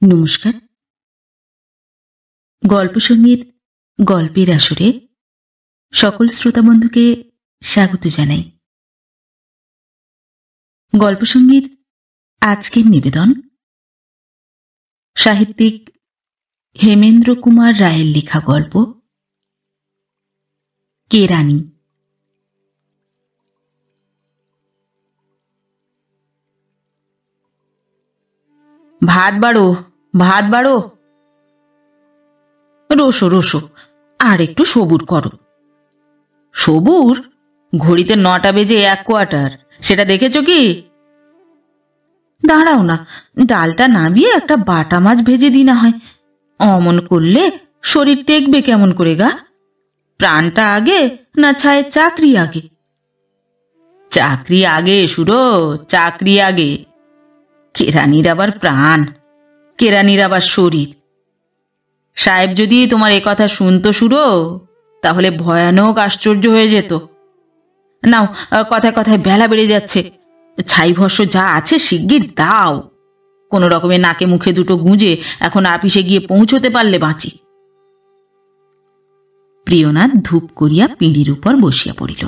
নমস্কার। গল্প সঙ্গীত গল্পের আসরে সকল শ্রোতা বন্ধুকে স্বাগত জানাই। গল্প সঙ্গীত আজকের নিবেদন সাহিত্যিক হেমেন্দ্র কুমার রায়ের লেখা গল্প কেরানি। ভাত বাড়ো, ভাত বাড়ো। রোসো রোসো, আর একটু সবুর করো। সবুর? ঘড়িতে 9টা বেজে 1 কোয়ার্টার, সেটা দেখেছ কি? দাঁড়াও না, ডালটা নামিয়ে একটা বাটা মাছ ভেজে দিই না হয়। অমন করলে শরীর টেকবে কেমন করে গা? প্রাণটা আগে না ছায়ের চাকরি আগে? চাকরি আগে সুরো, চাকরি আগে। কেরানির আবার প্রাণ, কেরানির আবার শরীর। সাহেব যদি তোমার এ কথা শুনতো সুরো, তাহলে ভয়ানক আশ্চর্য হয়ে যেত। নাও, কথায় কথায় বেলা বেড়ে যাচ্ছে। ছাই ভস্য যা আছে শিগগির দাও। কোনো রকমে নাকে মুখে দুটো গুঁজে এখন আপিসে গিয়ে পৌঁছতে পারলে বাঁচি। প্রিয়নাথ ধূপ করিয়া পিঁড়ির উপর বসিয়া পড়িল।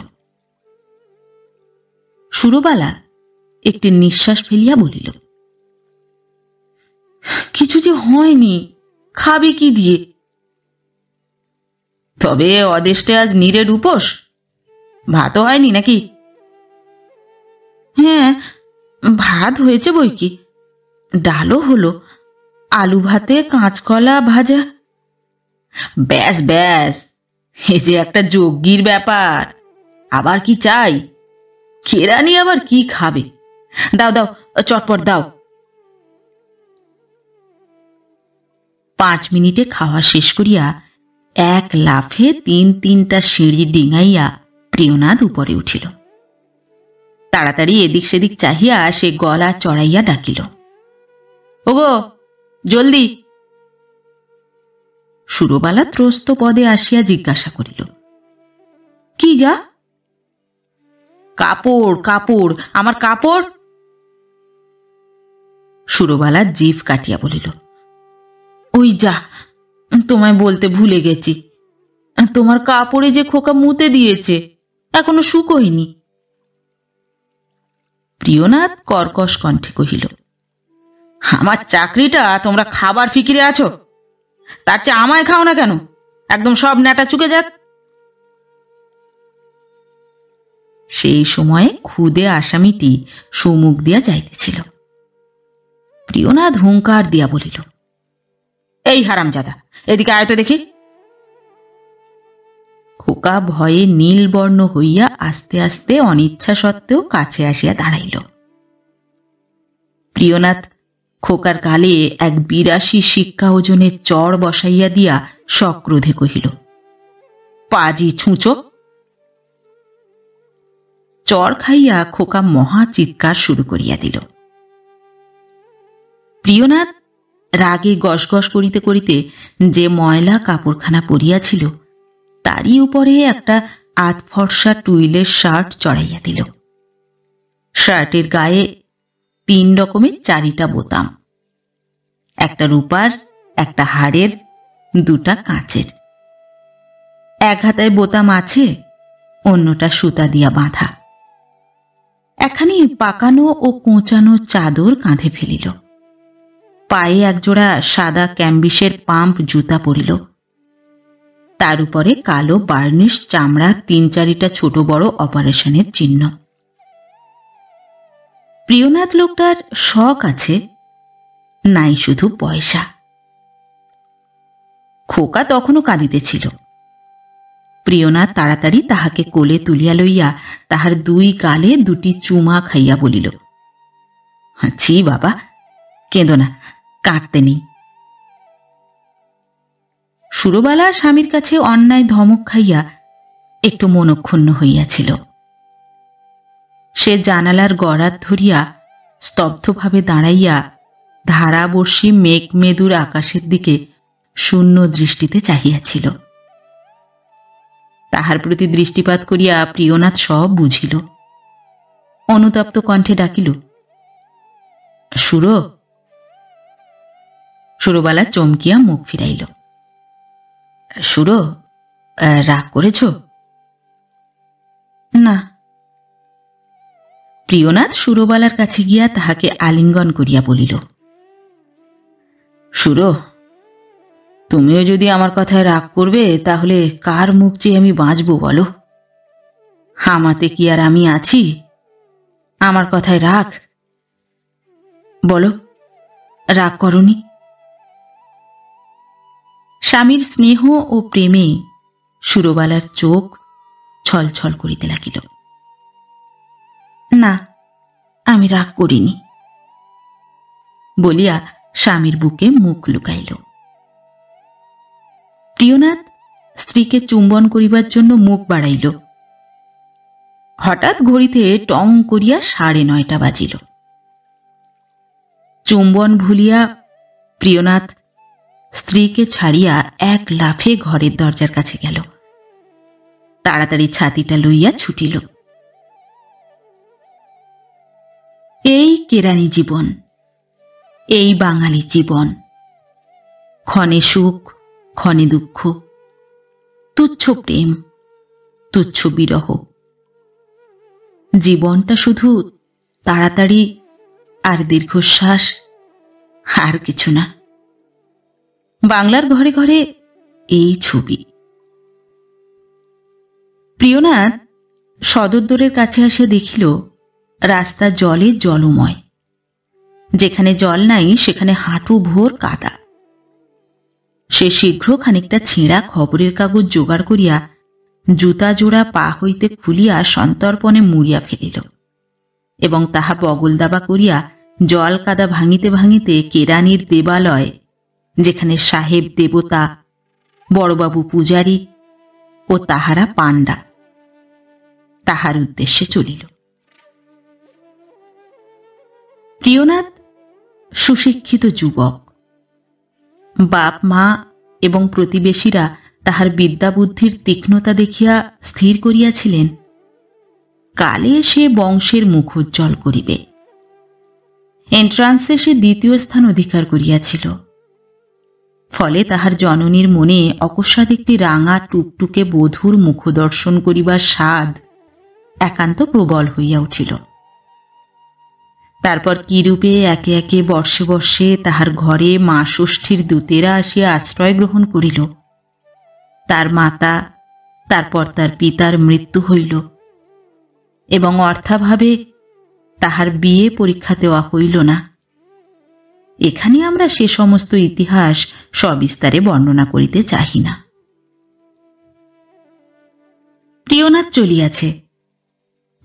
সুরবালা একটি নিঃশ্বাস ফেলিয়া বলিল, কিছু যে হয়নি, খাবে কি দিয়ে? তবে অদেষ্টে আজ নীরের উপোস, ভাতও হয়নি নাকি? হ্যাঁ, ভাত হয়েছে বই কি, ডালও হলো, আলু ভাতে কাঁচকলা ভাজা। ব্যাস ব্যাস, এ যে একটা যজ্ঞির ব্যাপার। আবার কি চাই? কেরানি আবার কি খাবে? দাও দাও, চটপট দাও। 5 মিনিটে খাওয়া শেষ করিয়া এক লাফে 3-3টা সিঁড়ি ডিঙাইয়া প্রিয়নাথ উপরে উঠিল। তাড়াতাড়ি এদিক সেদিক চাহিয়া সে গলা চড়াইয়া ডাকিল, ওগো জলদি। সুরবালা ত্রস্ত পদে আসিয়া জিজ্ঞাসা করিল, কি গা? কাপড় কাপড়, আমার কাপড়। সুরবালা জিভ কাটিয়া বলিল, ওই যা, তোমায় বলতে ভুলে গেছি, তোমার কাপড়ে যে খোকা মুতে দিয়েছে, এখনো শুকোয়নি। প্রিয়নাথ কর্কশ কণ্ঠে কহিল, আমার চাকরিটা তোমরা খাবার ফিকিরে আছো, তার চেয়ে আমায় খাও না কেন? একদম সব ন্যাটা চুকে যাক। সেই সময়ে ক্ষুদে আসামিটি সুমুখ দিয়া যাইতেছিল। প্রিয়নাথ হুঙ্কার দিয়া বলিল, এই হারামজাদা, এদিকে আয় তো দেখি। খোকা ভয়ে নীলবর্ণ হইয়া আস্তে আস্তে অনিচ্ছা সত্ত্বেও কাছে আসিয়া দাঁড়াইল। প্রিয়নাথ খোকার গালে এক 82 শিক্ষা ওজনের চড় বসাইয়া দিয়া সক্রোধে কহিল, পাজি ছুঁচো। চড় খাইয়া খোকা মহা চিৎকার শুরু করিয়া দিল। প্রিয়নাথ রাগে গসগস করিতে করিতে যে ময়লা কাপড়খানা পরিয়াছিল তারই উপরে একটা আধফর্সা টুইলের শার্ট চড়াইয়া দিল। শার্টের গায়ে 3 রকমের 4টা বোতাম, একটা রূপার, একটা হাড়ের, 2টা কাঁচের। এক হাতায় বোতাম আছে, অন্যটা সুতা দিয়া বাঁধা। একখানি পাকানো ও কোঁচানো চাদর কাঁধে ফেলিল। পায়ে একজোড়া সাদা ক্যাম্বিসের পাম্প জুতা পরিল। তার উপরে কালো বার্নিশ চামড়ার 3-4টা ছোট বড় অপারেশনের চিহ্ন। প্রিয়নাথ লোকটার শখ আছে, নাই শুধু পয়সা। খোকা তখনও কাঁদিতেছিল। প্রিয়নাথ তাড়াতাড়ি তাহাকে কোলে তুলিয়া লইয়া তাহার 2 গালে 2টি চুমা খাইয়া বলিল, ছি বাবা, কেঁদো না, কাঁদতে নেই। সুরবালা স্বামীর কাছে অন্যায় ধমক খাইয়া একটু মনক্ষুণ্ণ হইয়াছিল। সে জানালার গড়াত ধরিয়া স্তব্ধভাবে দাঁড়াইয়া ধারাবর্ষী মেঘমেদুর আকাশের দিকে শূন্য দৃষ্টিতে চাহিয়াছিল। তাহার প্রতি দৃষ্টিপাত করিয়া প্রিয়নাথ সব বুঝিল। অনুতপ্ত কণ্ঠে ডাকিল, সুরো। সুরবালা চমকিয়া মুখ ফিরাইল। সুরো, রাগ করেছ? না। প্রিয়নাথ সুরবালার কাছে গিয়া তাহাকে আলিঙ্গন করিয়া বলিল, সুরো, তুমিও যদি আমার কথায় রাগ করবে তাহলে কার মুখ চেয়ে আমি বাঁচব বলো? হামাতে কি আর আমি আছি? আমার কথায় রাগ? বলো, রাগ করনি? স্বামীর স্নেহ ও প্রেমে সুরবালার চোখ ছলছল করিতে লাগিল। না, আমি রাগ করিনি বলিয়া স্বামীর বুকে মুখ লুকাইল। প্রিয়নাথ স্ত্রীকে চুম্বন করিবার জন্য মুখ বাড়াইল। হঠাৎ ঘড়িতে টং করিয়া 9:30 বাজিল। চুম্বন ভুলিয়া প্রিয়নাথ স্ত্রীকে ছাড়িয়া এক লাফে ঘরের দরজার কাছে গেল। তাড়াতাড়ি ছাতিটা লইয়া ছুটিল। এই কেরানি জীবন, এই বাঙালি জীবন, ক্ষণে সুখ, ক্ষণে দুঃখ, তুচ্ছ প্রেম, তুচ্ছ বিরহ। জীবনটা শুধু তাড়াতাড়ি আর দীর্ঘশ্বাস, আর কিছু না। বাংলার ঘরে ঘরে এই ছবি। প্রিয়নাথ সদরদোরের কাছে আসিয়া দেখিল রাস্তা জলে জলময়। যেখানে জল নাই সেখানে হাঁটু ভোর কাদা। সে শীঘ্র খানিকটা ছেঁড়া খবরের কাগজ জোগাড় করিয়া জুতা জোড়া পা হইতে খুলিয়া সন্তর্পণে মুড়িয়া ফেলিল এবং তাহা বগলদাবা করিয়া জল কাদা ভাঙিতে ভাঙিতে কেরানির দেবালয়, যেখানে সাহেব দেবতা, বড়বাবু পূজারী ও তাহারা পাণ্ডা, তাহার উদ্দেশ্যে চলিল। প্রিয়নাথ সুশিক্ষিত যুবক। বাপ মা এবং প্রতিবেশীরা তাহার বিদ্যাবুদ্ধির তীক্ষ্ণতা দেখিয়া স্থির করিয়াছিলেন কালে সে বংশের মুখোজ্জ্বল করিবে। এন্ট্রান্সে সে 2য় স্থান অধিকার করিয়াছিল। ফলে তাহার জননীর মনে অকস্মাৎ একটি রাঙা টুকটুকে বধূর মুখদর্শন করিবার স্বাদ একান্ত প্রবল হইয়া উঠিল। তারপর কিরূপে একে একে বর্ষে বর্ষে তাহার ঘরে মা ষষ্ঠীর দূতেরা আসিয়া আশ্রয় গ্রহণ করিল। তার মাতা, তারপর তার পিতার মৃত্যু হইল এবং অর্থাভাবে তাহার বিয়ে পরীক্ষা দেওয়া হইল না। এখানে আমরা সে সমস্ত ইতিহাস সবিস্তারে বর্ণনা করিতে চাহি না। প্রিয়নাথ চলিয়াছে,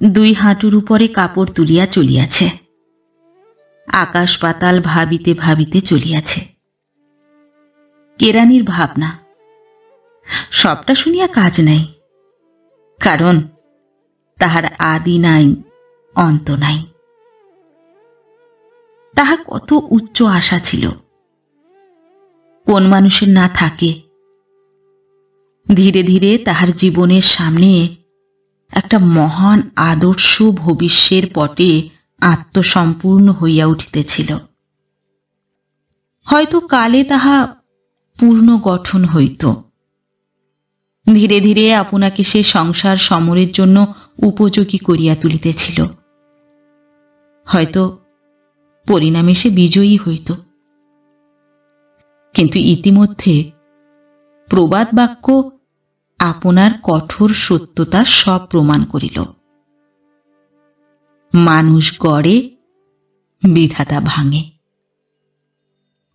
2 হাঁটুর উপরে কাপড় তুলিয়া চলিয়াছে। আকাশ পাতাল ভাবিতে ভাবিতে চলিয়াছে। কেরানির ভাবনা। সবটা শুনিয়া কাজ নাই, কারণ তাহার আদি নাই, অন্ত নাই। তাহার কত উচ্চ আশা ছিল, কোন মানুষের না থাকে। ধীরে ধীরে তাহার জীবনের সামনে একটা মহান আদর্শ ভবিষ্যের পটে আত্মসম্পূর্ণ হইয়া উঠিতেছিল। হয়তো কালে তাহা পূর্ণ গঠন হইত। ধীরে ধীরে আপনাকে সে সংসার সমরের জন্য উপযোগী করিয়া তুলিতেছিল। হয়তো পরিণামে সে বিজয়ী হইত। কিন্তু ইতিমধ্যে প্রবাদ বাক্য আপনার কঠোর সত্যতা সব প্রমাণ করিল। মানুষ গড়ে, বিধাতা ভাঙে।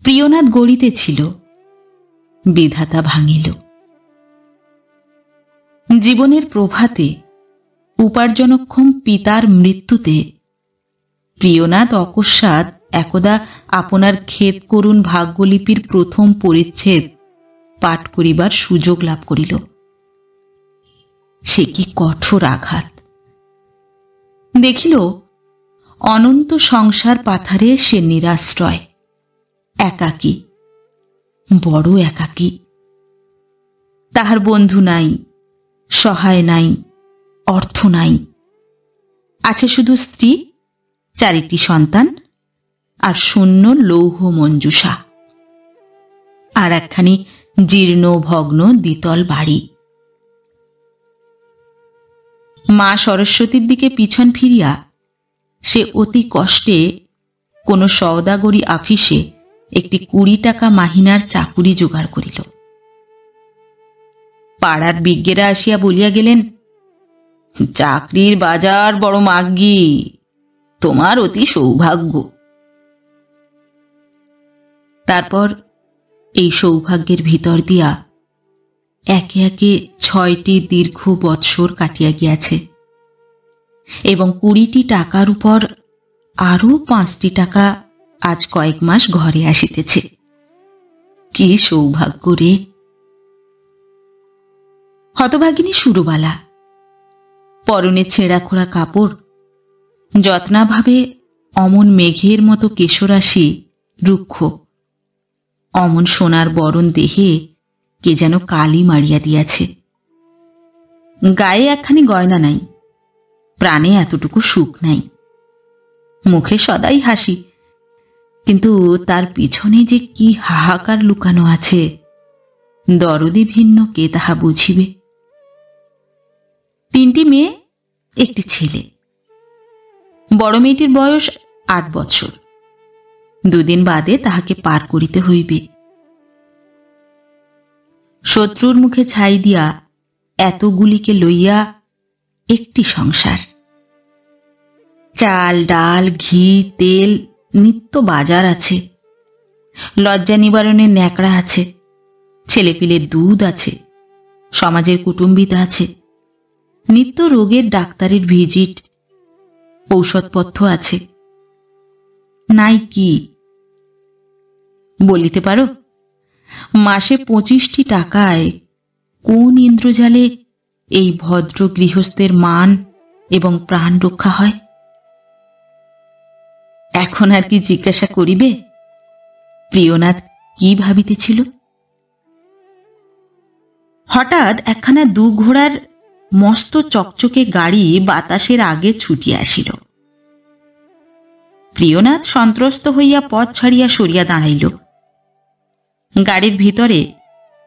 প্রিয়নাথ গড়িতেছিল, বিধাতা ভাঙিল। জীবনের প্রভাতে, উপার্জনক্ষম পিতার মৃত্যুতে প্রিয়নাথ অকস্মাৎ একদা আপনার খেদ করুণ ভাগ্যলিপির প্রথম পরিচ্ছেদ পাঠ করিবার সুযোগ লাভ করিল। সে কি কঠোর আঘাত! দেখিল অনন্ত সংসার পাথারে সে নিরাশ্রয়, একাকী, বড় একাকী। তাহার বন্ধু নাই, সহায় নাই, অর্থ নাই। আছে শুধু স্ত্রী, 4টি সন্তান আর শূন্য লৌহ মঞ্জুষা। আর একখানি জীর্ণ ভগ্ন দ্বিতল বাড়ি। মা সরস্বতীর দিকে পিছন ফিরিয়া সে অতি কষ্টে কোনো সওদাগরি আফিসে একটি 20 টাকা মাহিনার চাকুরি জোগাড় করিল। পাড়ার বিজ্ঞেরা আসিয়া বলিয়া গেলেন, চাকরির বাজার বড় মাগ্গি, তোমার অতি সৌভাগ্য। তারপর এই সৌভাগ্যের ভিতর দিয়া একে একে 6টি দীর্ঘ বৎসর কাটিয়া গিয়াছে এবং 20টি টাকার উপর আরও 5টি টাকা আজ কয়েক মাস ঘরে আসিতেছে। কি সৌভাগ্য রে! হতভাগিনী সুরবালা পরনে ছেঁড়া খোড়া কাপড়, যত্নাভাবে অমন মেঘের মতো কেশরাশি রুক্ষ, অমন সোনার বরণ দেহে কে যেন কালি মারিয়া দিয়াছে। গায়ে একখানি গয়না নাই, প্রাণে এতটুকু সুখ নাই, মুখে সদাই হাসি, কিন্তু তার পিছনে যে কি হাহাকার লুকানো আছে, দরদি ভিন্ন কে তাহা বুঝিবে। 3টি মেয়ে, একটি ছেলে। বড় মেয়েটির বয়স 8 বৎসর। 2 দিন বাদে তাহাকে পার করিতে হইবে। শত্রুর মুখে ছাই দিয়া এতগুলিকে লইয়া একটি সংসার। চাল ডাল ঘি তেল নিত্য বাজার আছে, লজ্জা নিবারণের ন্যাকড়া আছে, ছেলেপিলের দুধ আছে, সমাজের কুটুম্বিতা আছে, নিত্য রোগের ডাক্তারের ভিজিট, ঔষধপথ্য আছে। নাই কি বলিতে পারো? মাসে 25টি টাকায় কোন ইন্দ্রজালে এই ভদ্র গৃহস্থের মান এবং প্রাণ রক্ষা হয়? এখন আর কি জিজ্ঞাসা করিবে প্রিয়নাথ কি ভাবিতেছিল? হঠাৎ একখানা 2 ঘোড়ার মস্ত চকচকে গাড়ি বাতাসের আগে ছুটিয়া আসিল। প্রিয়নাথ সন্ত্রস্ত হইয়া পথ ছাড়িয়া সরিয়া দাঁড়াইল। গাড়ির ভিতরে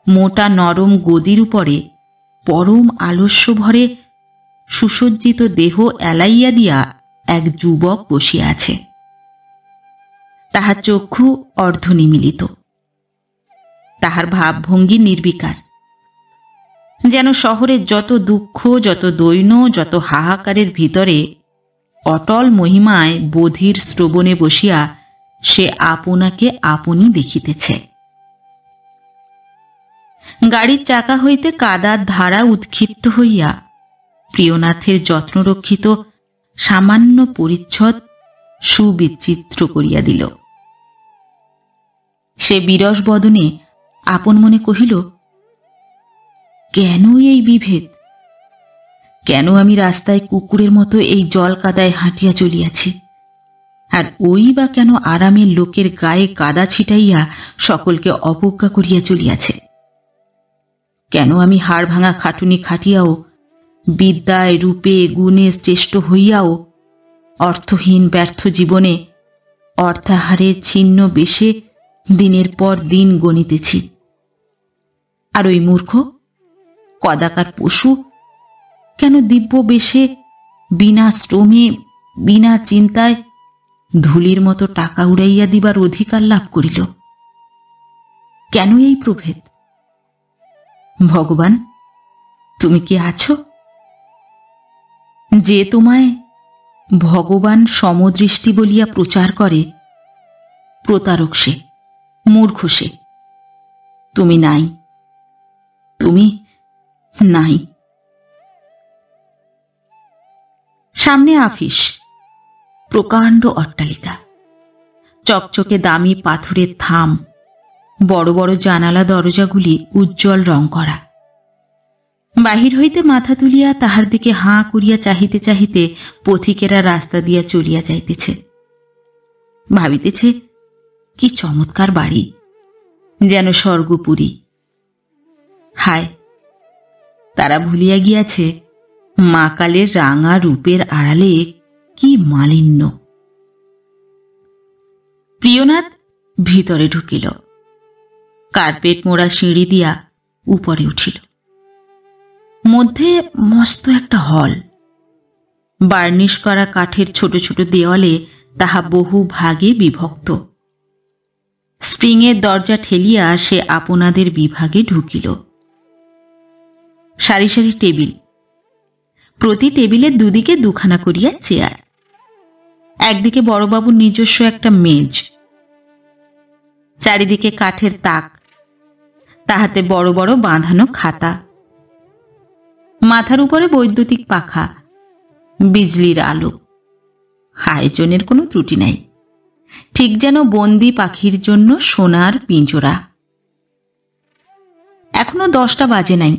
মোটা নরম গদির উপরে পরম আলস্য ভরে সুসজ্জিত দেহ এলাইয়া দিয়া এক যুবক বসিয়া আছে। তাহার চক্ষু অর্ধনিমীলিত, তাহার ভাবভঙ্গি নির্বিকার, যেন শহরের যত দুঃখ, যত দৈন্য, যত হাহাকারের ভিতরে অটল মহিমায় বোধির শ্রবণে বসিয়া সে আপনাকে আপনি দেখিতেছে। গাড়ির চাকা হইতে কাদার ধারা উৎক্ষিপ্ত হইয়া প্রিয়নাথের যত্নরক্ষিত সামান্য পরিচ্ছদ সুবিচিত্র করিয়া দিল। সে বিরস বদনে আপন মনে কহিল, কেন এই বিভেদ? কেন আমি রাস্তায় কুকুরের মতো এই জল কাদায় হাঁটিয়া চলিয়াছি, আর ওই বা কেন আরামের লোকের গায়ে কাদা ছিটাইয়া সকলকে অবজ্ঞা করিয়া চলিয়াছে? কেন আমি হাড় ভাঙা খাটুনি খাটিয়াও, বিদ্যায় রূপে গুণে শ্রেষ্ঠ হইয়াও অর্থহীন ব্যর্থ জীবনে অর্থাহারে ছিন্ন বেশে দিনের পর দিন গণিতেছি? আর ওই মূর্খ কদাকার পশু কেন দিব্য বেশে বিনা শ্রমে বিনা চিন্তায় ধুলির মতো টাকা উড়াইয়া দিবার অধিকার লাভ করিল? কেন এই প্রভেদ? ভগবান, তুমি কি আছো? যে তোমায় ভগবান সমদৃষ্টি বলিয়া প্রচার করে, প্রতারক সে, মূর্খ সে। তুমি নাই, তুমি নাই। সামনে আফিস, প্রকাণ্ড অট্টালিকা, চকচকে দামি পাথরের থাম, বড় বড় জানালা দরজাগুলি উজ্জ্বল রং করা। বাহির হইতে মাথা তুলিয়া তাহার দিকে হাঁ করিয়া চাহিতে চাহিতে পথিকেরা রাস্তা দিয়া চলিয়া যাইতেছে। ভাবিতেছে, কি চমৎকার বাড়ি, যেন স্বর্গপুরী। হায়, তারা ভুলিয়া গিয়াছে মা কালের রাঙা রূপের আড়ালে কি মালিন্য। প্রিয়নাথ ভিতরে ঢুকিল। কার্পেট মোড়া সিঁড়ি দিয়া উপরে উঠিল। মধ্যে মস্ত একটা হল, বার্নিশ করা কাঠের ছোট ছোট দেওয়ালে তাহা বহু ভাগে বিভক্ত। স্প্রিংয়ের দরজা ঠেলিয়া সে আপনাদের বিভাগে ঢুকিল। সারি সারি টেবিল, প্রতি টেবিলের দুদিকে দুখানা করিয়া চেয়ার, একদিকে বড়বাবুর নিজস্ব একটা মেজ, চারিদিকে কাঠের তাক, তাহাতে বড় বড় বাঁধানো খাতা, মাথার উপরে বৈদ্যুতিক পাখা, বিজলির আলো। আয়োজনের কোনো ত্রুটি নাই, ঠিক যেন বন্দি পাখির জন্য সোনার পিঞ্জরা। এখনো 10টা বাজে নাই।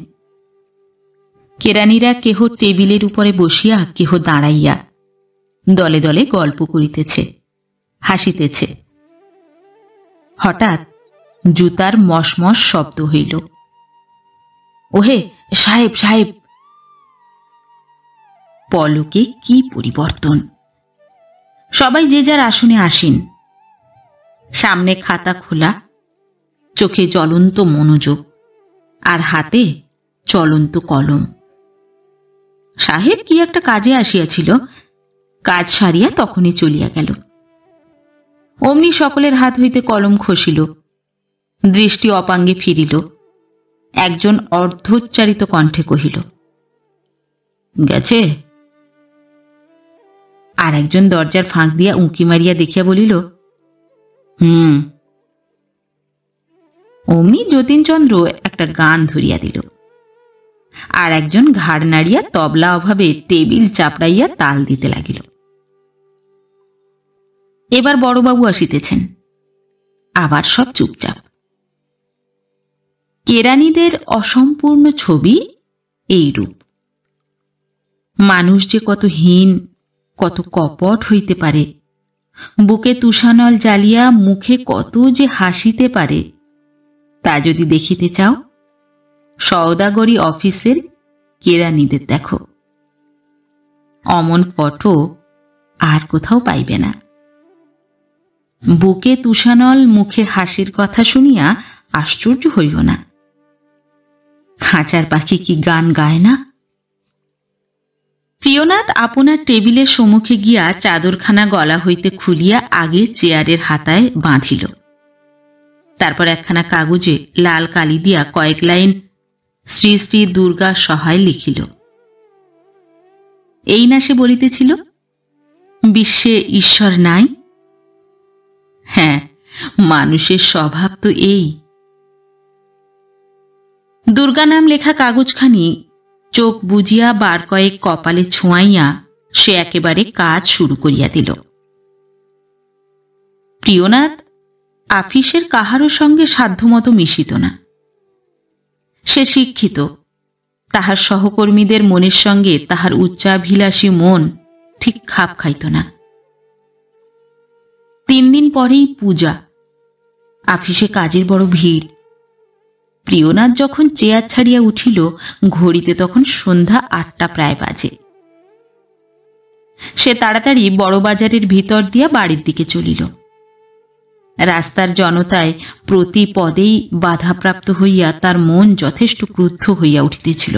কেরানিরা কেহ টেবিলের উপরে বসিয়া, কেহ দাঁড়াইয়া দলে দলে গল্প করিতেছে, হাসিতেছে। হঠাৎ জুতার মশমশ শব্দ হইল। ওহে সাহেব, সাহেব! পলকে কি পরিবর্তন! সবাই যে যার আসনে আসেন, সামনে খাতা খোলা, চোখে জ্বলন্ত মনোযোগ, আর হাতে চলন্ত কলম। সাহেব কি একটা কাজে আসিয়াছিল, কাজ সারিয়া তখনই চলিয়া গেল। অমনি সকলের হাত হইতে কলম খসিল, দৃষ্টি অপাঙ্গে ফিরিল। একজন অর্ধোচ্চারিত কণ্ঠে কহিল, গেছে? আর একজন দরজার ফাঁক দিয়া উঁকি মারিয়া দেখিয়া বলিল, অমনি যতীনচন্দ্র একটা গান ধরিয়া দিল। আর একজন ঘাড় নাড়িয়া তবলা অভাবে টেবিল চাপড়াইয়া তাল দিতে লাগিল। এবার বড়বাবু আসিতেছেন, আবার সব চুপচাপ। কেরানিদের অসম্পূর্ণ ছবি এইরূপ। মানুষ যে কত হীন, কত কপট হইতে পারে, বুকে তুষানল জ্বালিয়া মুখে কত যে হাসিতে পারে, তা যদি দেখিতে চাও, সওদাগরি অফিসের কেরানিদের দেখো। অমন ফটো আর কোথাও পাইবে না। বুকে তুষানল, মুখে হাসির কথা শুনিয়া আশ্চর্য হইও না। খাঁচার পাখি কি গান গায় না? প্রিয়নাথ আপনার টেবিলের সম্মুখে গিয়া চাদরখানা গলা হইতে খুলিয়া আগে চেয়ারের হাতায় বাঁধিল। তারপর একখানা কাগজে লাল কালি দিয়া কয়েক লাইন শ্রী শ্রী দুর্গা সহায় লিখিল। এই না সে বলিতেছিল, বিশ্বে ঈশ্বর নাই? হ্যাঁ, মানুষের স্বভাব তো এই। দুর্গা নাম লেখা কাগজখানি চোখ বুজিয়া বার কয়েক কপালে ছোঁয়াইয়া সে একেবারে কাজ শুরু করিয়া দিল। প্রিয়নাথ আফিসের কাহারও সঙ্গে সাধ্যমতো মিশিত না। সে শিক্ষিত, তাহার সহকর্মীদের মনের সঙ্গে তাহার উচ্চাভিলাষী মন ঠিক খাপ খাইত না। 3 দিন পরেই পূজা, আফিসে কাজের বড় ভিড়। প্রিয়নাথ যখন চেয়ার ছাড়িয়া উঠিল, ঘড়িতে তখন সন্ধ্যা 8টা প্রায় বাজে। সে তাড়াতাড়ি বড় বাজারের ভিতর দিয়া বাড়ির দিকে চলিল। রাস্তার জনতায় প্রতি পদেই বাধাপ্রাপ্ত হইয়া তার মন যথেষ্ট ক্রুদ্ধ হইয়া উঠিতেছিল।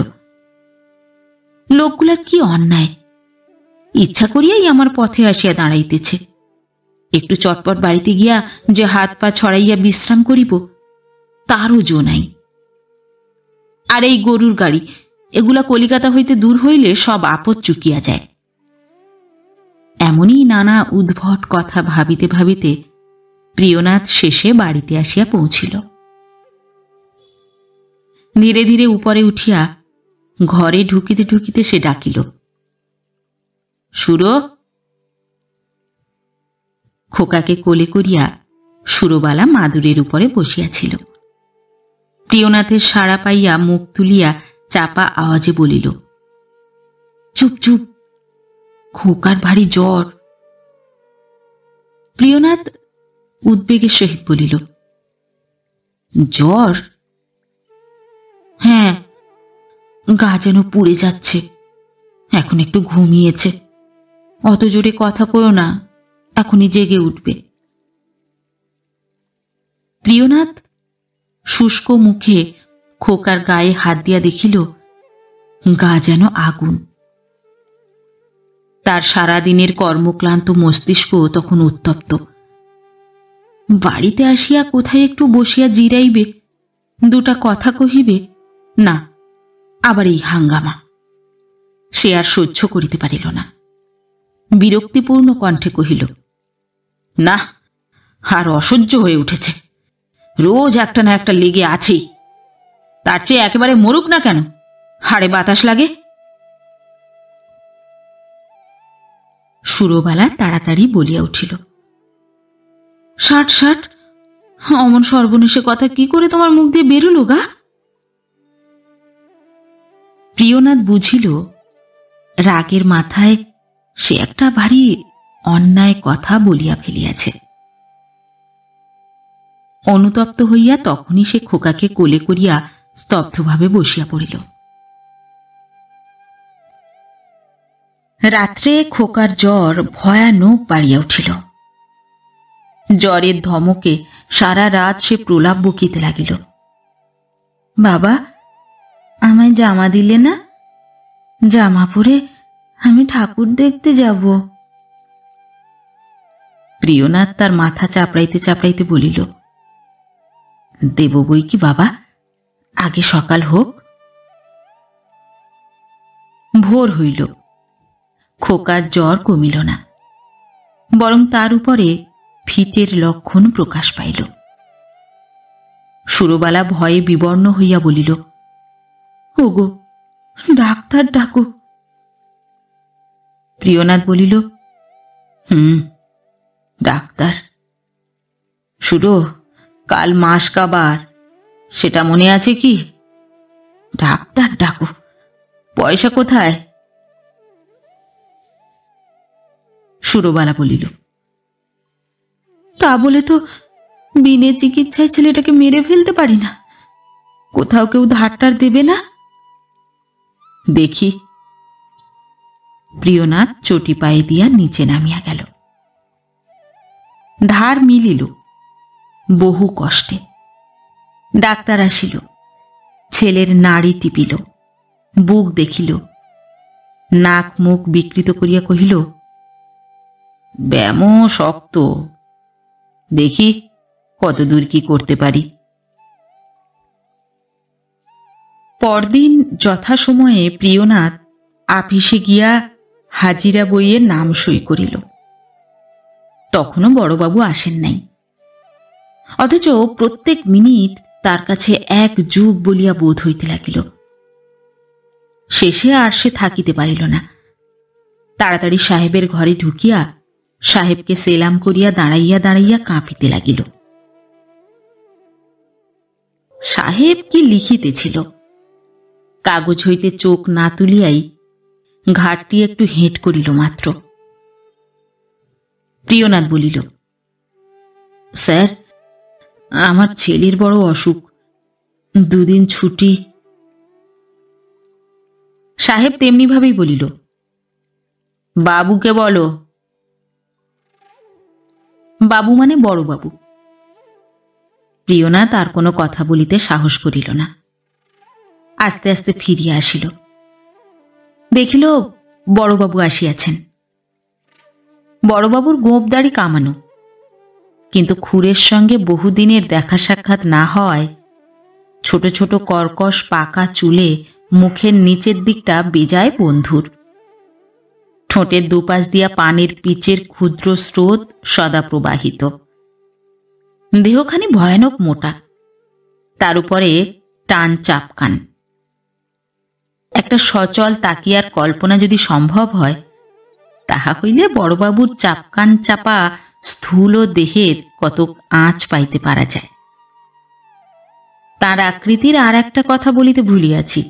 লোকগুলার কি অন্যায়! ইচ্ছা করিয়াই আমার পথে আসিয়া দাঁড়াইতেছে। একটু চটপট বাড়িতে গিয়া যে হাত পা ছড়াইয়া বিশ্রাম করিব, তারও জো নাই। আর এই গরুর গাড়ি, এগুলা কলিকাতা হইতে দূর হইলে সব আপদ চুকিয়া যায়। এমনই নানা উদ্ভট কথা ভাবিতে ভাবিতে প্রিয়নাথ শেষে বাড়িতে আসিয়া পৌঁছিল। ধীরে ধীরে উপরে উঠিয়া ঘরে ঢুকিতে ঢুকিতে সে ডাকিল, সুরো! খোকাকে কোলে করিয়া সুরবালা মাদুরের উপরে বসিয়াছিল। প্রিয়নাথের সাড়া পাইয়া মুখ তুলিয়া চাপা আওয়াজে বলিল, চুপ চুপ, খোকার ভারী জ্বর। প্রিয়নাথ উদ্বেগের সহিত বলিল, জ্বর? হ্যাঁ, গা যেন পুড়ে যাচ্ছে। এখন একটু ঘুমিয়েছে। অত জোরে কথা কয়ো না, এখনই জেগে উঠবে। প্রিয়নাথ শুষ্ক মুখে খোকার গায়ে হাত দিয়া দেখিল গা যেন আগুন। তার সারাদিনের কর্মক্লান্ত মস্তিষ্ক তখন উত্তপ্ত। বাড়িতে আসিয়া কোথায় একটু বসিয়া জিরাইবে, দুটা কথা কহিবে, না, আবার এই হাঙ্গামা। সে আর সহ্য করিতে পারিল না। বিরক্তিপূর্ণ কণ্ঠে কহিল, না, আর অসহ্য হয়ে উঠেছে। রোজ একটা না একটা লেগে আছেই। তার চেয়ে একেবারে মরুক না কেন, হাড়ে বাতাস লাগে। সুরবালা তাড়াতাড়ি বলিয়া উঠিল, ষাট ষাট, অমন সর্বনেশে কথা কি করে তোমার মুখ দিয়ে বেরুল গা? প্রিয়নাথ বুঝিল রাগের মাথায় সে একটা ভারী অন্যায় কথা বলিয়া ফেলিয়াছে। অনুতপ্ত হইয়া তখনই সে খোকাকে কোলে করিয়া স্তব্ধভাবে বসিয়া পড়িল। রাত্রে খোকার জ্বর ভয়ানক বাড়িয়া উঠিল। জ্বরের ধমকে সারা রাত সে প্রলাপ বকিতে লাগিল, বাবা, আমায় জামা দিলে না? জামা পরে আমি ঠাকুর দেখতে যাব। প্রিয়নাথ তার মাথা চাপড়াইতে চাপড়াইতে বলিল, দেব বই কি বাবা, আগে সকাল হোক। ভোর হইল, খোকার জ্বর কমিল না, বরং তার উপরে ফিটের লক্ষণ প্রকাশ পাইল। সুরবালা ভয়ে বিবর্ণ হইয়া বলিল, ওগো, ডাক্তার ডাকো। প্রিয়নাথ বলিল, ডাক্তার? সুরো, কাল মাস কাবার, সেটা মনে আছে কি? ডাক্তার ডাকো, পয়সা কোথায়? সুরবালা বলিল, তা বলে তো বিনে চিকিৎসায় ছেলেটাকে মেরে ফেলতে পারি না। কোথাও কেউ ধারটার দেবে না? দেখি। প্রিয়নাথ চটি পায়ে দিয়া নিচে নামিয়া গেল। ধার মিলিল বহু কষ্টে। ডাক্তার আসিল, ছেলের নাড়ি টিপিল, বুক দেখিল, নাক মুখ বিকৃত করিয়া কহিল, ব্যামো শক্ত, দেখি কতদূর কি করতে পারি। পরদিন যথাসময়ে প্রিয়নাথ আপিসে গিয়া হাজিরা বইয়ে নাম সই করিল। তখনও বড়বাবু আসেন নাই, অথচ প্রত্যেক মিনিট তার কাছে এক যুগ বলিয়া বোধ হইতে লাগিল। শেষে আর সে থাকিতে পারিল না। তাড়াতাড়ি সাহেবের ঘরে ঢুকিয়া সাহেবকে সেলাম করিয়া দাঁড়াইয়া দাঁড়াইয়া কাঁপিতে লাগিল। সাহেব কি লিখিতেছিল, কাগজ হইতে চোখ না তুলিয়াই ঘাটটি একটু হেঁট করিল মাত্র। প্রিয়নাথ বলিল, স্যার, আমার ছেলের বড় অসুখ, দুদিন ছুটি। সাহেব তেমনিভাবেই বলিল, বাবুকে বলো। বাবু মানে বড়বাবু। প্রিয়নাথ আর কোনো কথা বলিতে সাহস করিল না। আস্তে আস্তে ফিরিয়া আসিল, দেখিল বড়বাবু আসিয়াছেন। বড়বাবুর গোঁপদাড়ি কামানো, কিন্তু খুরের সঙ্গে বহুদিনের দেখা সাক্ষাৎ না হওয়ায় ছোট ছোট কর্কশ পাকা চুলে মুখের নিচের দিকটা বেজায় বন্ধুর। ঠোঁটের দুপাশ দিয়া পানের পিচের ক্ষুদ্র স্রোত সদা প্রবাহিত। দেহখানি ভয়ানক মোটা, তার উপরে টান চাপকান। একটা সচল তাকিয়ার কল্পনা যদি সম্ভব হয়, তাহা হইলে বড়বাবুর চাপকান চাপা স্থূল দেহের কত আঁচ পাইতে পারা যায়। তার আকৃতির আর একটা কথা বলিতে ভুলিয়াছি,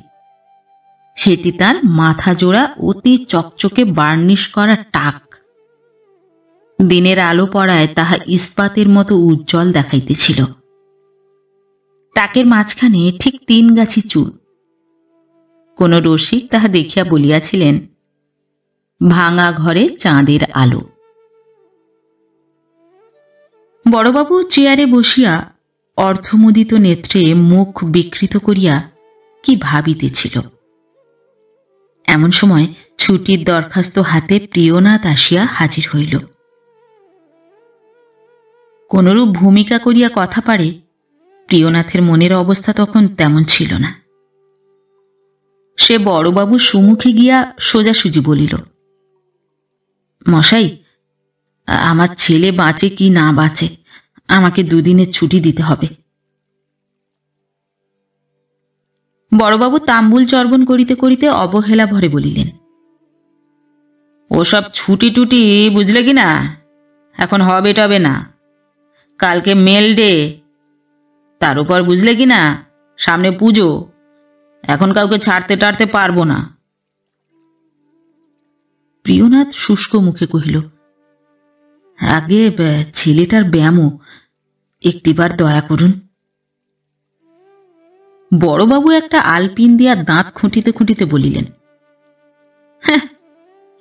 সেটি তার মাথা জোড়া অতি চকচকে বার্নিশ করা টাক। দিনের আলো পড়ায় তাহা ইস্পাতের মতো উজ্জ্বল দেখাইতেছিল। টাকের মাঝখানে ঠিক 3 গাছি চুল। কোন রসিক তাহা দেখিয়া বলিয়াছিলেন, ভাঙা ঘরে চাঁদের আলো। বড়বাবু চেয়ারে বসিয়া অর্ধমুদিত নেত্রে মুখ বিকৃত করিয়া কি ভাবিতেছিল। এমন সময় ছুটির দরখাস্ত হাতে প্রিয়নাথ আসিয়া হাজির হইল। কোনরূপ ভূমিকা করিয়া কথা পারে প্রিয়নাথের মনের অবস্থা তখন তেমন ছিল না। সে বড়বাবুর সম্মুখে গিয়া সোজাসুজি বলিল, মশাই, আমার ছেলে বাঁচে কি না বাঁচে, আমাকে 2 দিনের ছুটি দিতে হবে। বড়বাবু তাম্বুল চর্বণ করিতে করিতে অবহেলা ভরে বলিলেন, ওসব ছুটি টুটি বুঝলে কি না, এখন হবে টবে না। কালকে মেল ডে, তার উপর বুঝলে কি না সামনে পুজো, এখন কাউকে ছাড়তে টাড়তে পারবো না। প্রিয়নাথ শুষ্ক মুখে কহিল, আগে ছেলেটার ব্যায়ামও একটিবার দয়া করুন। বড়বাবু একটা আলপিন দিয়া দাঁত খুঁটিতে খুঁটিতে বলিলেন,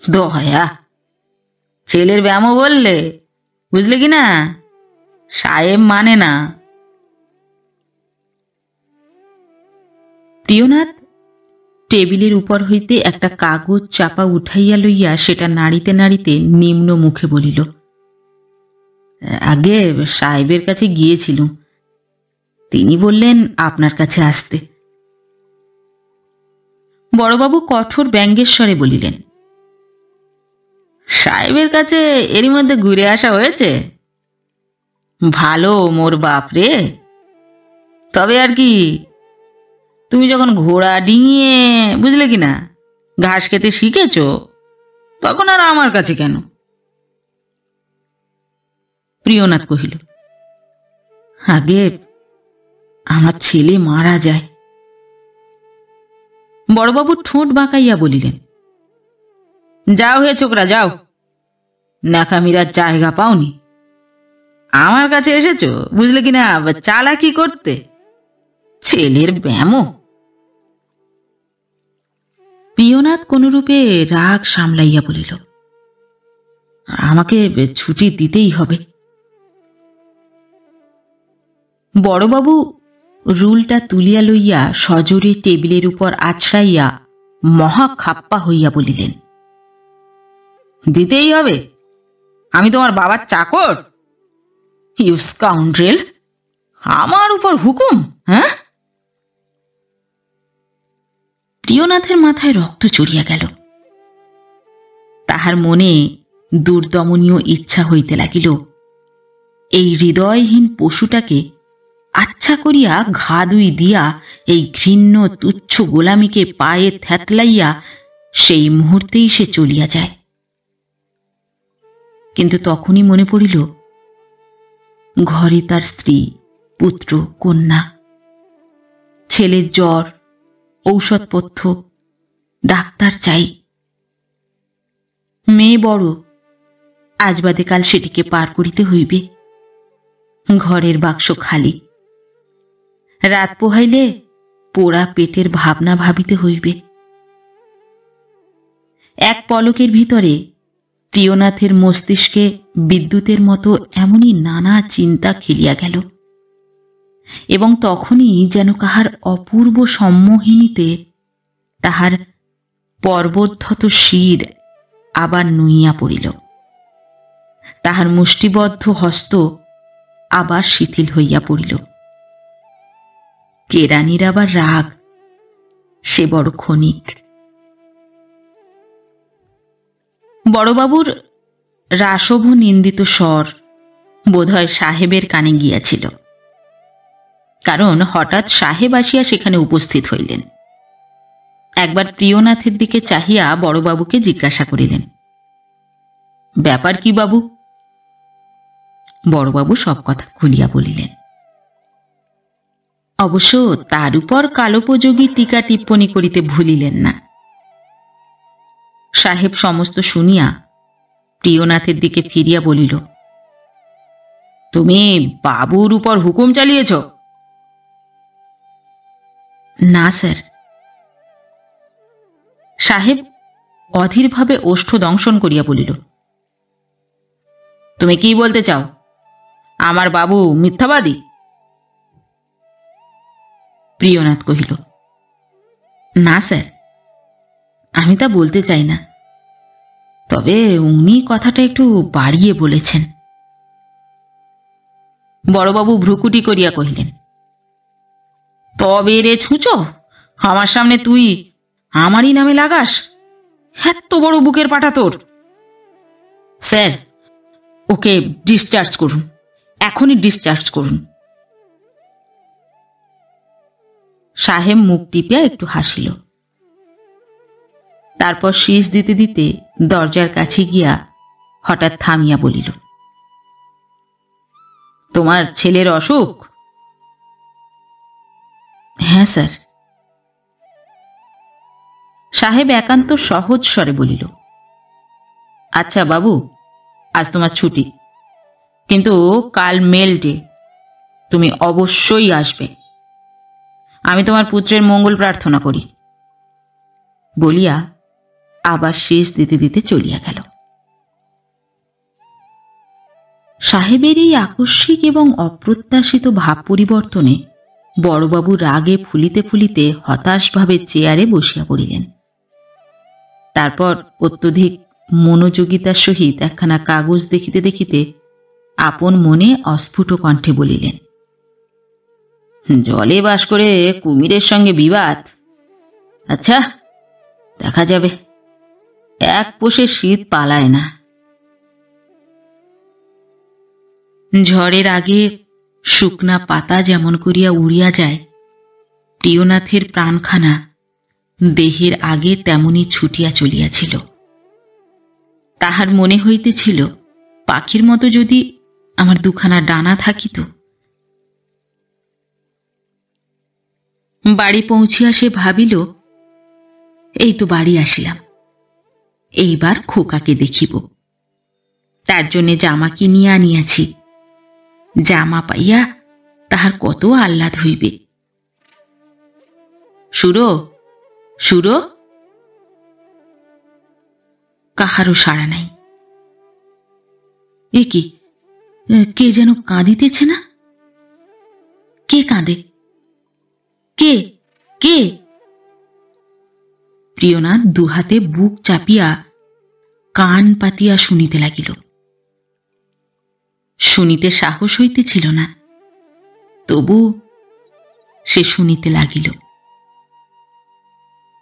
দয়া, ছেলের ব্যায়ামও বললে, বুঝলে কি না, সাহেব মানে না। প্রিয়নাথ টেবিলের উপর হইতে একটা কাগজ চাপা উঠাইয়া লইয়া সেটা নাড়িতে নাড়িতে নিম্ন মুখে বলিল, আগে সাহেবের কাছে গিয়েছিলুম, তিনি বললেন আপনার কাছে আসতে। বড়বাবু কঠোর ব্যঙ্গেশ্বরে বলিলেন, সাহেবের কাছে এরই মধ্যে ঘুরে আসা হয়েছে? ভালো মোর বাপ রে। তবে আর কি, তুমি যখন ঘোড়া ডিঙিয়ে, বুঝলে কি না, ঘাস খেতে শিখেছ, তখন আর আমার কাছে কেন? প্রিয়নাথ কহিল, আগে আমার ছেলে মারা যায়। বড়বাবু ঠোঁট বাঁকাইয়া বলিলেন, যাও হে ছোকরা যাও, নাকামিরার জায়গা পাওনি, আমার কাছে এসেছ বুঝলে কিনা চালাকি করতে, ছেলের ব্যায়ামও। প্রিয়নাথ কোনরূপে রাগ সামলাইয়া বলিল, আমাকে ছুটি দিতেই হবে। বড়বাবু রুলটা তুলিয়া লইয়া সজোরে টেবিলের উপর আছড়াইয়া মহা খাপ্পা হইয়া বলিলেন, দিতেই হবে? আমি তোমার বাবার চাকর? ইউ স্কাউন্ড্রেল, আমার উপর হুকুম? হ্যাঁ? প্রিয়নাথের মাথায় রক্ত চড়িয়া গেল। তাহার মনে দুর্দমনীয় ইচ্ছা হইতে লাগিল, এই হৃদয়হীন পশুটাকে আচ্ছা করিয়া ঘা 2 দিয়া এই ঘৃণ্য তুচ্ছ গোলামিকে পায়ে থ্যাতলাইয়া সেই মুহূর্তেই সে চলিয়া যায়। কিন্তু তখনই মনে পড়িল, ঘরে তার স্ত্রী, পুত্র, কন্যা, ছেলের জ্বর, ঔষধপথ্য, ডাক্তার চাই। মেয়ে বড়, আজ বাদে কাল সেটিকে পার করিতে হইবে। ঘরের বাক্স খালি, রাত পোহাইলে পোড়া পেটের ভাবনা ভাবিতে হইবে। এক পলকের ভিতরে প্রিয়নাথের মস্তিষ্কে বিদ্যুতের মতো এমনই নানা চিন্তা খেলিয়া গেল, এবং তখনই যেন কাহার অপূর্ব সম্মোহিনীতে তাহার পর্বতধত শির আবার নুইয়া পড়িল, তাহার মুষ্টিবদ্ধ হস্ত আবার শিথিল হইয়া পড়িল। কেরানির আবার রাগ, সে বড় ক্ষণিক। বড়বাবুর রাসভ নিন্দিত স্বর বোধহয় সাহেবের কানে গিয়াছিল, কারণ হঠাৎ সাহেব আসিয়া সেখানে উপস্থিত হইলেন। একবার প্রিয়নাথের দিকে চাহিয়া বড়বাবুকে জিজ্ঞাসা করিলেন, ব্যাপার কি বাবু? বড়বাবু সব কথা খুলিয়া বলিলেন। অবশ্য তার উপর কালোপযোগী টিকা টিপ্পণী করিতে ভুলিলেন না। সাহেব সমস্ত শুনিয়া প্রিয়নাথের দিকে ফিরিয়া বলিল, তুমি বাবুর উপর হুকুম চালিয়েছ? না স্যার। সাহেব অধীরভাবে ওষ্ঠ দংশন করিয়া বলিল, তুমি কি বলতে চাও? আমার বাবু মিথ্যাবাদী? প্রিয়নাথ কহিল, না স্যার, আমি তা বলতে চাই না, তবে উনি কথাটা একটু বাড়িয়ে বলেছেন। বড়বাবু ভ্রুকুটি করিয়া কহিলেন, তবে রে ছুঁচো, আমার সামনে তুই আমারই নামে লাগাস? এত বড় বুকের পাটা তোর! স্যার, ওকে ডিসচার্জ করুন, এখনই ডিসচার্জ করুন। সাহেব মুখ টিপিয়া একটু হাসিল, তারপর শীষ দিতে দিতে দরজার কাছে গিয়া হঠাৎ থামিয়া বলিল, তোমার ছেলের অসুখ? হ্যাঁ স্যার। সাহেব একান্ত সহজ স্বরে বলিল, আচ্ছা বাবু, আজ তোমার ছুটি, কিন্তু কাল মেল ডে, তুমি অবশ্যই আসবে। আমি তোমার পুত্রের মঙ্গল প্রার্থনা করি। বলিয়া আবার শীষ দিতে দিতে চলিয়া গেল। সাহেবের এই আকস্মিক এবং অপ্রত্যাশিত ভাব পরিবর্তনে বড়বাবু রাগে ফুলিতে ফুলিতে হতাশভাবে চেয়ারে বসিয়া পড়িলেন। তারপর অত্যধিক মনোযোগিতার সহিত একখানা কাগজ দেখিতে দেখিতে আপন মনে অস্ফুট কণ্ঠে বলিলেন, জলে বাস করে কুমিরের সঙ্গে বিবাদ? আচ্ছা, দেখা যাবে, এক পোষে শীত পালায় না। ঝড়ের আগে শুকনা পাতা যেমন করিয়া উড়িয়া যায়, প্রিয়নাথের প্রাণখানা দেহের আগে তেমনি ছুটিয়া চলিয়াছিল। তাহার মনে হইতেছিল, পাখির মতো যদি আমার দুখানা ডানা থাকিত। বাড়ি পৌঁছিয়া সে ভাবিল, এই তো বাড়ি আসিলাম, এইবার খোকাকে দেখিব। তার জন্যে জামা কিনিয়া আনিয়াছি, জামা পাইয়া তাহার কত আহ্লাদ হইবে। সুরো, সুরো! কাহারও সাড়া নাই। এ কি, কে যেন কাঁদিতেছে না? কে কাঁদে? কে কে? প্রিয়নাথ দুহাতে বুক চাপিয়া কান পাতিয়া শুনিতে লাগিল। শুনিতে সাহস হইতেছিল না, তবু সে শুনিতে লাগিল।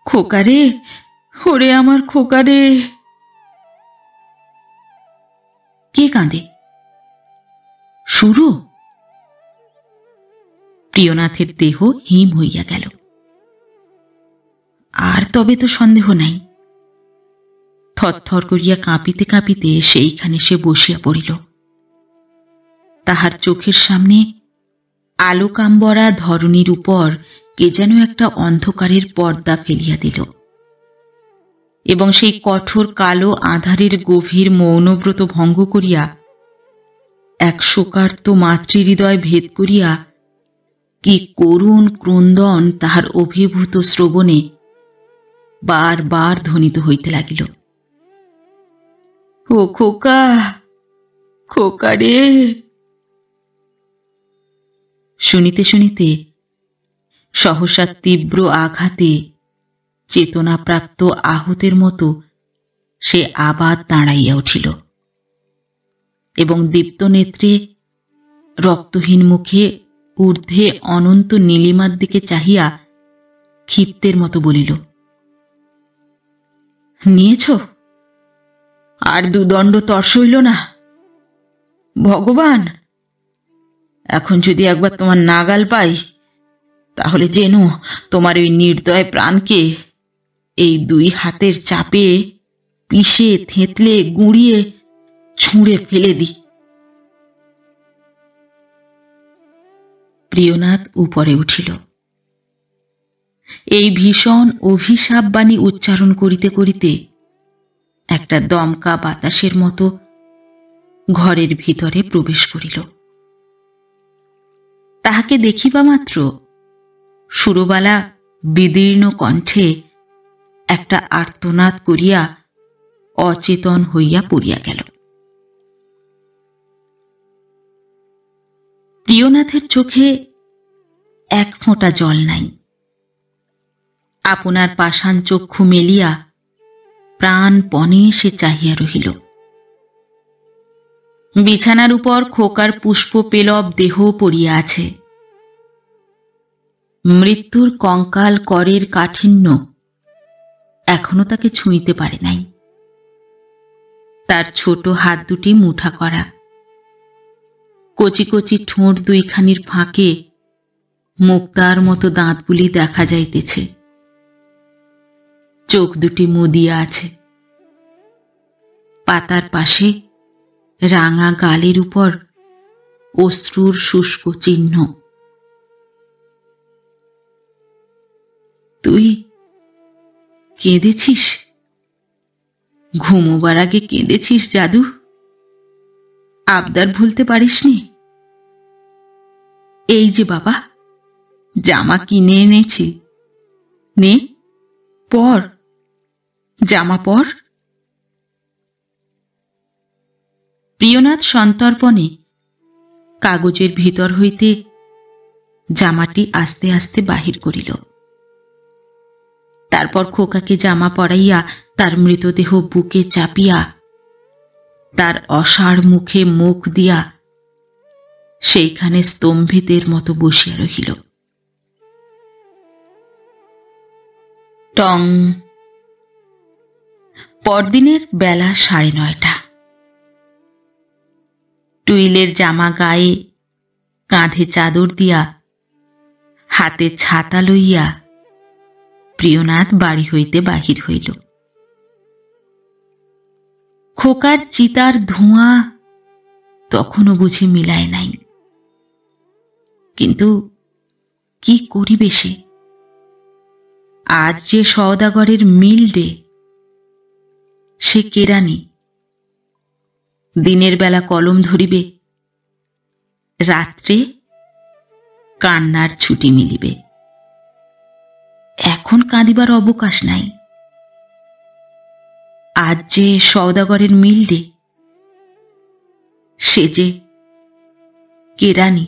খোকারে, ওরে আমার খোকারে! কে কাঁদে? সুরো? প্রিয়নাথের দেহ হিম হইয়া গেল। আর তবে তো সন্দেহ নাই। থরথর করিয়া কাঁপিতে কাঁপিতে সেইখানে সে বসিয়া পড়িল। তাহার চোখের সামনে আলোকাম্বরা ধরণীর উপর কে যেন একটা অন্ধকারের পর্দা ফেলিয়া দিল, এবং সেই কঠোর কালো আঁধারের গভীর মৌনব্রত ভঙ্গ করিয়া এক শোকার্ত মাতৃহৃদয় ভেদ করিয়া কি করুণ ক্রন্দন তাহার অভিভূত শ্রবণে বার বার ধ্বনিত হইতে লাগিল। ও খোকা, খোকা রে! শুনিতে শুনিতে সহসা তীব্র আঘাতে চেতনাপ্রাপ্ত আহতের মতো সে আবার দাঁড়াইয়া উঠিল, এবং দীপ্ত নেত্রে রক্তহীন মুখে ঊর্ধ্বে অনন্ত নীলিমার দিকে চাহিয়া ক্ষিপ্তের মতো বলিল, নিয়েছ? আর দুদণ্ড তর্স হইল না? ভগবান, এখন যদি একবার তোমার নাগাল পাই, তাহলে যেন তোমার ওই নির্দয় প্রাণকে এই দুই হাতের চাপে পিষে থেঁতলে গুঁড়িয়ে ছুঁড়ে ফেলে দিই। প্রিয়নাথ উপরে উঠিল। এই ভীষণ অভিশাপ বাণী উচ্চারণ করিতে করিতে একটা দমকা বাতাসের মতো ঘরের ভিতরে প্রবেশ করিল। তাহাকে দেখিবা মাত্র সুরবালা বিদীর্ণ কণ্ঠে একটা আর্তনাদ করিয়া অচেতন হইয়া পড়িয়া গেল। প্রিয়নাথের চোখে এক ফোঁটা জল নাই। আপনার পাষাণ চক্ষু মেলিয়া প্রাণপণে সে চাহিয়া রহিল। বিছানার উপর খোকার পুষ্প পেলব দেহ পড়িয়া আছে। মৃত্যুর কঙ্কাল করের কাঠিন্য এখনো তাকে ছুঁইতে পারে নাই। তার ছোট হাত দুটি মুঠা করা, কচি কচি ঠোঁট দুইখানির ফাঁকে মুক্তার মতো দাঁতগুলি দেখা যাইতেছে। চোখ দুটি মুদিয়া আছে। পাতার পাশে রাঙা গালের উপর অশ্রুর শুষ্ক চিহ্ন। তুই কেঁদেছিস? ঘুমোবার আগে কেঁদেছিস জাদু? আবদার ভুলতে পারিসনি? এই যে বাবা, জামা কিনে এনেছি, নে পর, জামা পর। প্রিয়নাথ সন্তর্পণে কাগজের ভিতর হইতে জামাটি আস্তে আস্তে বাহির করিল। তারপর খোকাকে জামা পরাইয়া তার মৃতদেহ বুকে চাপিয়া তার অসাড় মুখে মুখ দিয়া সেইখানে স্তম্ভিতের মতো বসিয়া রহিল। টং। পরদিনের বেলা 9:30। টুইলের জামা গায়ে, কাঁধে চাদর দিয়া, হাতে ছাতা লইয়া প্রিয়নাথ বাড়ি হইতে বাহির হইল। খোকার চিতার ধোঁয়া তখনও বুঝি মিলায় নাই। কিন্তু কি করিবে সে? আজ যে সওদাগরের মিল ডে, সে কেরানি। দিনের বেলা কলম ধরিবে, রাত্রে কান্নার ছুটি মিলিবে। এখন কাঁদিবার অবকাশ নাই। আজ যে সওদাগরের মিল ডে, সে যে কেরানি।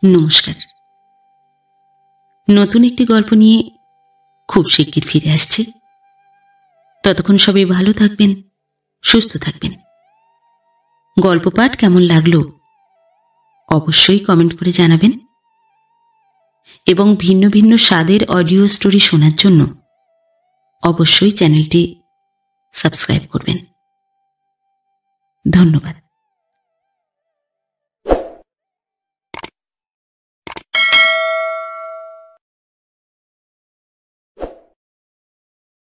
নমস্কার। নতুন একটি গল্প নিয়ে খুব শিগগির ফিরে আসছি। ততক্ষণ সবাই ভালো থাকবেন, সুস্থ থাকবেন। গল্প পাঠ কেমন লাগলো অবশ্যই কমেন্ট করে জানাবেন, এবং ভিন্ন ভিন্ন স্বাদের অডিও স্টোরি শোনার জন্য অবশ্যই চ্যানেলটি সাবস্ক্রাইব করবেন। ধন্যবাদ।